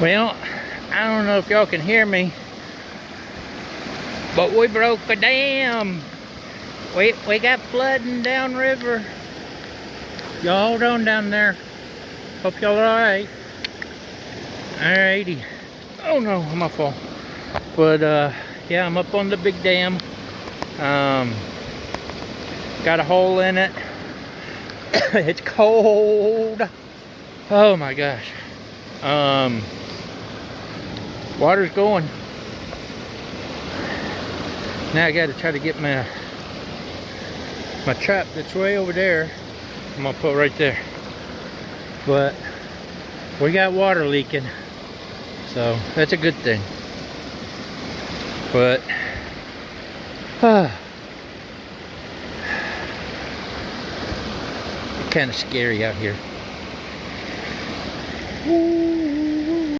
Well, I don't know if y'all can hear me, but we broke a dam. We got flooding downriver. Y'all hold on down there. Hope y'all are alright. Alrighty. Oh no, my fault. But yeah, I'm up on the big dam. Got a hole in it. It's cold. Oh my gosh. Water's going. Now I gotta try to get my trap that's way over there. I'm gonna put right there. But we got water leaking, so that's a good thing. But it's kind of scary out here. Woo.